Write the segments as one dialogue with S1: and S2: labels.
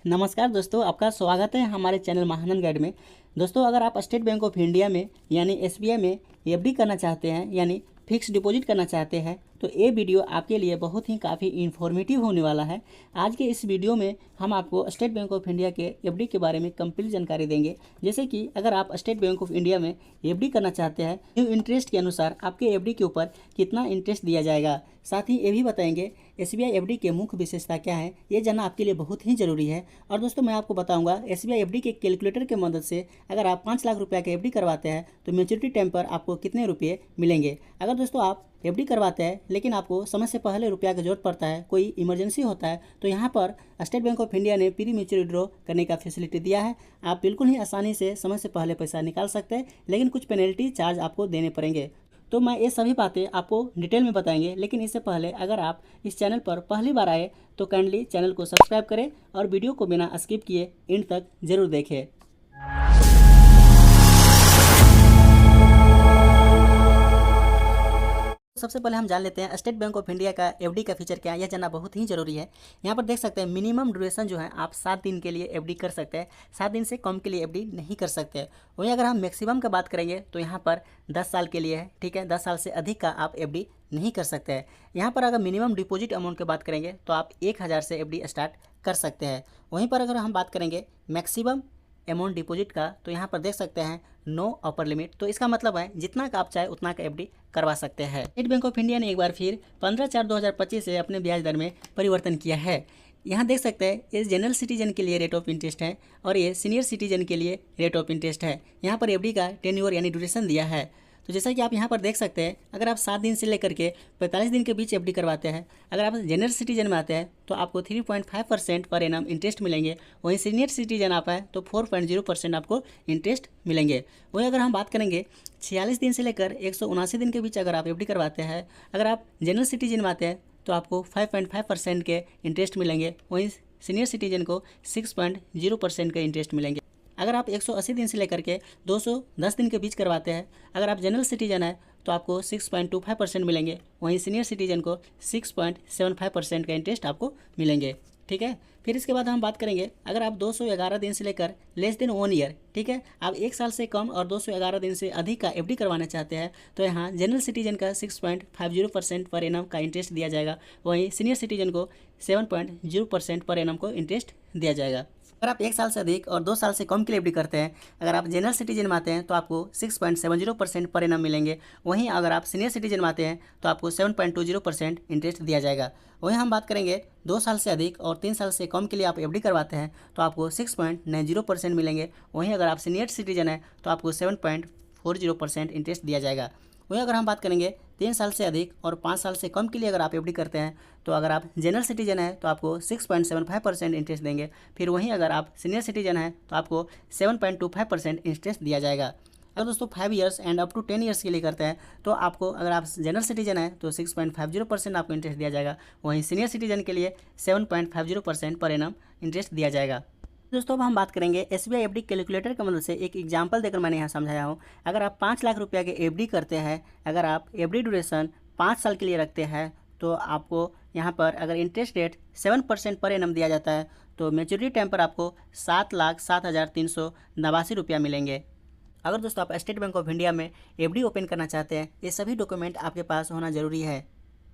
S1: नमस्कार दोस्तों, आपका स्वागत है हमारे चैनल महानंद गाइड में। दोस्तों, अगर आप स्टेट बैंक ऑफ इंडिया में यानी एसबीआई में एफडी करना चाहते हैं यानी फिक्स डिपॉजिट करना चाहते हैं तो ये वीडियो आपके लिए बहुत ही काफ़ी इन्फॉर्मेटिव होने वाला है। आज के इस वीडियो में हम आपको स्टेट बैंक ऑफ इंडिया के एफडी के बारे में कंप्लीट जानकारी देंगे। जैसे कि अगर आप स्टेट बैंक ऑफ इंडिया में एफडी करना चाहते हैं तो इंटरेस्ट के अनुसार आपके एफडी के ऊपर कितना इंटरेस्ट दिया जाएगा, साथ ही ये भी बताएंगे एसबीआई एफडी के मुख्य विशेषता क्या है, ये जानना आपके लिए बहुत ही जरूरी है। और दोस्तों, मैं आपको बताऊंगा एसबीआई एफडी के कैलकुलेटर की मदद से अगर आप 5 लाख रुपया का एफडी करवाते हैं तो मैच्योरिटी टाइम पर आपको कितने रुपये मिलेंगे। अगर दोस्तों आप एफडी करवाते हैं लेकिन आपको समय से पहले रुपया की जरूरत पड़ता है, कोई इमरजेंसी होता है, तो यहाँ पर स्टेट बैंक ऑफ इंडिया ने प्री मैच्योर विड्रॉ करने का फैसिलिटी दिया है। आप बिल्कुल ही आसानी से समय से पहले पैसा निकाल सकते हैं, लेकिन कुछ पेनल्टी चार्ज आपको देने पड़ेंगे। तो मैं ये सभी बातें आपको डिटेल में बताएंगे, लेकिन इससे पहले अगर आप इस चैनल पर पहली बार आए तो काइंडली चैनल को सब्सक्राइब करें और वीडियो को बिना स्किप किए एंड तक जरूर देखें। सबसे पहले हम जान लेते हैं स्टेट बैंक ऑफ इंडिया का एफडी का फीचर क्या है, यह जानना बहुत ही जरूरी है। यहाँ पर देख सकते हैं मिनिमम ड्यूरेशन जो है आप 7 दिन के लिए एफडी कर सकते हैं, 7 दिन से कम के लिए एफडी नहीं कर सकते। वहीं अगर हम मैक्सिमम का बात करेंगे तो यहाँ पर 10 साल के लिए है, ठीक है। 10 साल से अधिक का आप एफडी नहीं कर सकते हैं। यहाँ पर अगर मिनिमम डिपॉजिट अमाउंट की बात करेंगे तो आप 1000 से एफडी स्टार्ट कर सकते हैं। वहीं पर अगर हम बात करेंगे मैक्सिमम अमाउंट डिपॉजिट का तो यहाँ पर देख सकते हैं नो अपर लिमिट, तो इसका मतलब है जितना का आप चाहे उतना का एफडी करवा सकते हैं। स्टेट बैंक ऑफ इंडिया ने एक बार फिर 15/4/2025 से अपने ब्याज दर में परिवर्तन किया है। यहाँ देख सकते हैं ये जनरल सिटीजन के लिए रेट ऑफ इंटरेस्ट है और ये सीनियर सिटीजन के लिए रेट ऑफ इंटरेस्ट है। यहाँ पर एफडी का टेन्योर यानी ड्यूरेशन दिया है। तो जैसा कि आप यहाँ पर देख सकते हैं, अगर आप 7 दिन से लेकर के 45 दिन के बीच एफडी करवाते हैं, अगर आप जनरल सिटीजन में आते हैं तो आपको 3.5% पर एनम इंटरेस्ट मिलेंगे। वहीं सीनियर सिटीजन आप है तो 4.0% आपको इंटरेस्ट मिलेंगे। वहीं अगर हम बात करेंगे 46 दिन से लेकर 179 दिन के बीच अगर आप एफडी करवाते हैं, अगर आप जनरल सिटीजन में आते हैं तो आपको 5.5% के इंटरेस्ट मिलेंगे। वहीं सीनियर सिटीजन को 6.0% के इंटरेस्ट मिलेंगे। अगर आप 180 दिन से लेकर के 210 दिन के बीच करवाते हैं, अगर आप जनरल सिटीजन है तो आपको 6.25% मिलेंगे। वहीं सीनियर सिटीजन को 6.75% का इंटरेस्ट आपको मिलेंगे, ठीक है। फिर इसके बाद हम बात करेंगे अगर आप 211 दिन से लेकर लेस देन 1 ईयर, ठीक है, आप 1 साल से कम और 211 दिन से अधिक का एफडी करवाना चाहते हैं तो यहाँ जनरल सिटीजन का 6.50% पर एनम का इंटरेस्ट दिया जाएगा। वहीं सीनियर सिटीजन को 7.0% पर एनम को इंटरेस्ट दिया जाएगा। अगर आप 1 साल से अधिक और 2 साल से कम के लिए एफडी करते हैं, अगर आप जनरल सिटीजन में आते हैं तो आपको 6.70% पर एनम मिलेंगे। वहीं अगर आप सीनियर सिटीजन में आते हैं तो आपको 7.20% इंटरेस्ट दिया जाएगा। वहीं हम बात करेंगे 2 साल से अधिक और 3 साल से कम के लिए आप एफडी करवाते हैं तो आपको 6.90% मिलेंगे। वहीं अगर आप सीनियर सिटीजन हैं तो आपको 7.40% इंटरेस्ट दिया जाएगा। वहीं अगर हम बात करेंगे 3 साल से अधिक और 5 साल से कम के लिए अगर आप एफडी करते हैं तो अगर आप जनरल सिटीजन हैं तो आपको 6.75% इंटरेस्ट देंगे। फिर वहीं अगर आप सीनियर सिटीजन हैं तो आपको 7.25% इंटरेस्ट दिया जाएगा। अगर दोस्तों 5 years and up to 10 years के लिए करते हैं तो आपको अगर आप जनरल सिटीजन हैं तो 6.50% आपको इंटरेस्ट दिया जाएगा। वहीं सीनियर सिटीजन के लिए 7.50% पर एनम इंटरेस्ट दिया जाएगा। दोस्तों अब हम बात करेंगे एसबीआई एफडी कैलकुलेटर की मदद से एक एग्जांपल देकर मैंने यहाँ समझाया हूँ। अगर आप 5 लाख रुपया के एफडी करते हैं, अगर आप एफडी ड्यूरेशन 5 साल के लिए रखते हैं तो आपको यहाँ पर अगर इंटरेस्ट रेट 7% पर एनम दिया जाता है तो मैच्योरिटी टाइम पर आपको 7,07,389 रुपया मिलेंगे। अगर दोस्तों आप स्टेट बैंक ऑफ इंडिया में एफडी ओपन करना चाहते हैं, ये सभी डॉक्यूमेंट आपके पास होना जरूरी है।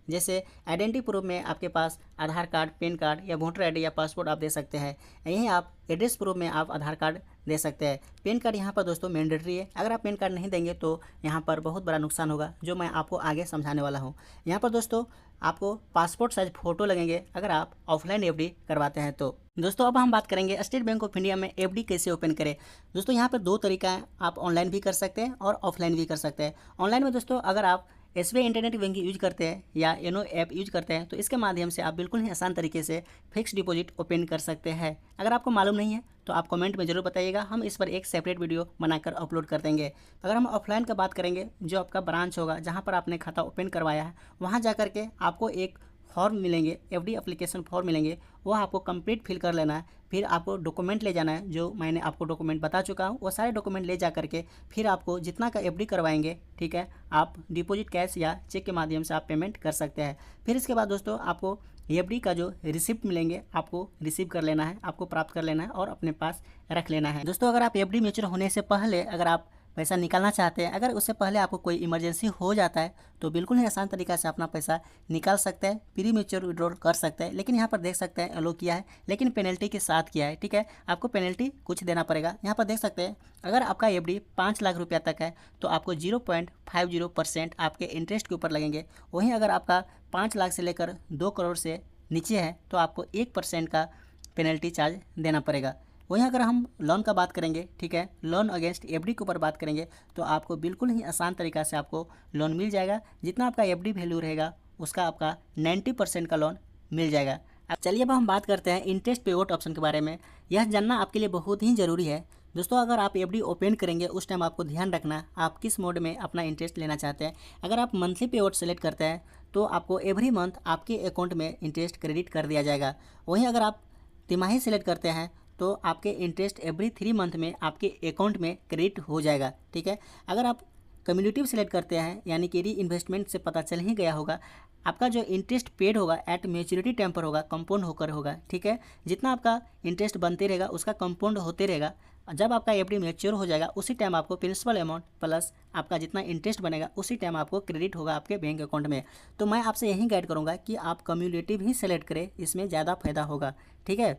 S1: जैसे आइडेंटिटी प्रूफ में आपके पास आधार कार्ड, पैन कार्ड या वोटर आईडी या पासपोर्ट आप दे सकते हैं। यहीं आप एड्रेस प्रूफ में आप आधार कार्ड दे सकते हैं। पैन कार्ड यहाँ पर दोस्तों मैंडेटरी है, अगर आप पैन कार्ड नहीं देंगे तो यहाँ पर बहुत बड़ा नुकसान होगा, जो मैं आपको आगे समझाने वाला हूँ। यहाँ पर दोस्तों आपको पासपोर्ट साइज फ़ोटो लगेंगे अगर आप ऑफलाइन एफडी करवाते हैं तो। दोस्तों अब हम बात करेंगे स्टेट बैंक ऑफ इंडिया में एफडी कैसे ओपन करें। दोस्तों यहाँ पर 2 तरीका है, आप ऑनलाइन भी कर सकते हैं और ऑफलाइन भी कर सकते हैं। ऑनलाइन में दोस्तों अगर आप एसबीआई इंटरनेट बैंकिंग यूज करते हैं या योनो ऐप यूज करते हैं तो इसके माध्यम से आप बिल्कुल ही आसान तरीके से फिक्स डिपॉजिट ओपन कर सकते हैं। अगर आपको मालूम नहीं है तो आप कमेंट में जरूर बताइएगा, हम इस पर एक सेपरेट वीडियो बनाकर अपलोड कर देंगे। अगर हम ऑफलाइन का बात करेंगे, जो आपका ब्रांच होगा जहाँ पर आपने खाता ओपन करवाया है, वहाँ जा करके आपको एक फॉर्म मिलेंगे, एफडी एप्लीकेशन फॉर्म मिलेंगे, वो आपको कंप्लीट फिल कर लेना है। फिर आपको डॉक्यूमेंट ले जाना है, जो मैंने आपको डॉक्यूमेंट बता चुका हूँ, वो सारे डॉक्यूमेंट ले जा करके फिर आपको जितना का एफडी करवाएंगे, ठीक है, आप डिपॉजिट कैश या चेक के माध्यम से आप पेमेंट कर सकते हैं। फिर इसके बाद दोस्तों आपको एफडी का जो रिसिप्ट मिलेंगे आपको रिसीव कर लेना है, आपको प्राप्त कर लेना है और अपने पास रख लेना है। दोस्तों अगर आप एफडी मैच्योर होने से पहले अगर आप पैसा निकालना चाहते हैं, अगर उससे पहले आपको कोई इमरजेंसी हो जाता है तो बिल्कुल ही आसान तरीका से अपना पैसा निकाल सकते हैं, प्री मैच्योर विड्रॉल कर सकते हैं। लेकिन यहाँ पर देख सकते हैं अलो किया है, लेकिन पेनल्टी के साथ किया है। ठीक है, आपको पेनल्टी कुछ देना पड़ेगा। यहाँ पर देख सकते हैं अगर आपका एफडी 5 लाख रुपया तक है तो आपको 0.50% आपके इंटरेस्ट के ऊपर लगेंगे। वहीं अगर आपका 5 लाख से लेकर 2 करोड़ से नीचे है तो आपको 1% का पेनल्टी चार्ज देना पड़ेगा। वहीं अगर हम लोन का बात करेंगे, ठीक है, लोन अगेंस्ट एफडी के ऊपर बात करेंगे तो आपको बिल्कुल ही आसान तरीका से आपको लोन मिल जाएगा। जितना आपका एफडी वैल्यू रहेगा उसका आपका 90% का लोन मिल जाएगा। अब चलिए अब हम बात करते हैं इंटरेस्ट पे आउट ऑप्शन के बारे में। यह जानना आपके लिए बहुत ही ज़रूरी है। दोस्तों अगर आप एफडी ओपन करेंगे उस टाइम आपको ध्यान रखना आप किस मोड में अपना इंटरेस्ट लेना चाहते हैं। अगर आप मंथली पे आउट सेलेक्ट करते हैं तो आपको एवरी मंथ आपके अकाउंट में इंटरेस्ट क्रेडिट कर दिया जाएगा। वहीं अगर आप तिमाही सेलेक्ट करते हैं तो आपके इंटरेस्ट एवरी 3 मंथ में आपके अकाउंट में क्रेडिट हो जाएगा। ठीक है, अगर आप कम्युनिटिव सेलेक्ट करते हैं यानी कि री इन्वेस्टमेंट से पता चल ही गया होगा आपका जो इंटरेस्ट पेड होगा एट मैच्योरिटी टाइम पर होगा, कंपाउंड होकर होगा। ठीक है, जितना आपका इंटरेस्ट बनते रहेगा उसका कंपाउंड होते रहेगा। जब आपका एफडी मैच्योर हो जाएगा उसी टाइम आपको प्रिंसिपल अमाउंट प्लस आपका जितना इंटरेस्ट बनेगा उसी टाइम आपको क्रेडिट होगा आपके बैंक अकाउंट में। तो मैं आपसे यही गाइड करूँगा कि आप कम्युनिटिव ही सेलेक्ट करें, इसमें ज़्यादा फायदा होगा। ठीक है,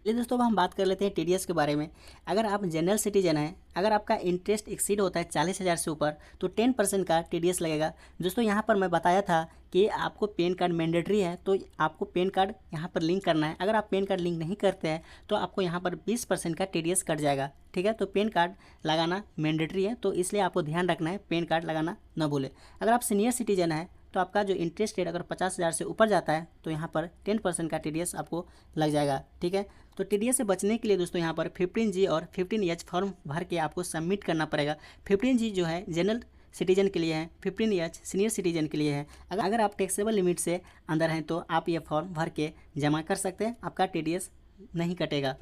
S1: चलिए दोस्तों अब हम बात कर लेते हैं टीडीएस के बारे में। अगर आप जनरल सिटीजन हैं, अगर आपका इंटरेस्ट एक्सीड होता है 40,000 से ऊपर तो 10% का टीडीएस लगेगा। दोस्तों यहाँ पर मैं बताया था कि आपको पैन कार्ड मैंडेटरी है तो आपको पैन कार्ड यहाँ पर लिंक करना है। अगर आप पैन कार्ड लिंक नहीं करते हैं तो आपको यहाँ पर 20% का टीडीएस कट जाएगा। ठीक है, तो पैन कार्ड लगाना मैंडेटरी है तो इसलिए आपको ध्यान रखना है पैन कार्ड लगाना न भूलें। अगर आप सीनियर सिटीजन है तो आपका जो इंटरेस्ट रेट अगर 50,000 से ऊपर जाता है तो यहाँ पर 10% का टीडीएस आपको लग जाएगा। ठीक है, तो टीडीएस से बचने के लिए दोस्तों यहाँ पर 15G और 15H फॉर्म भर के आपको सबमिट करना पड़ेगा। 15G जो है जनरल सिटीजन के लिए है, 15H सीनियर सिटीजन के लिए है। अगर आप टैक्सेबल लिमिट से अंदर हैं तो आप ये फॉर्म भर के जमा कर सकते हैं, आपका टीडीएस नहीं कटेगा।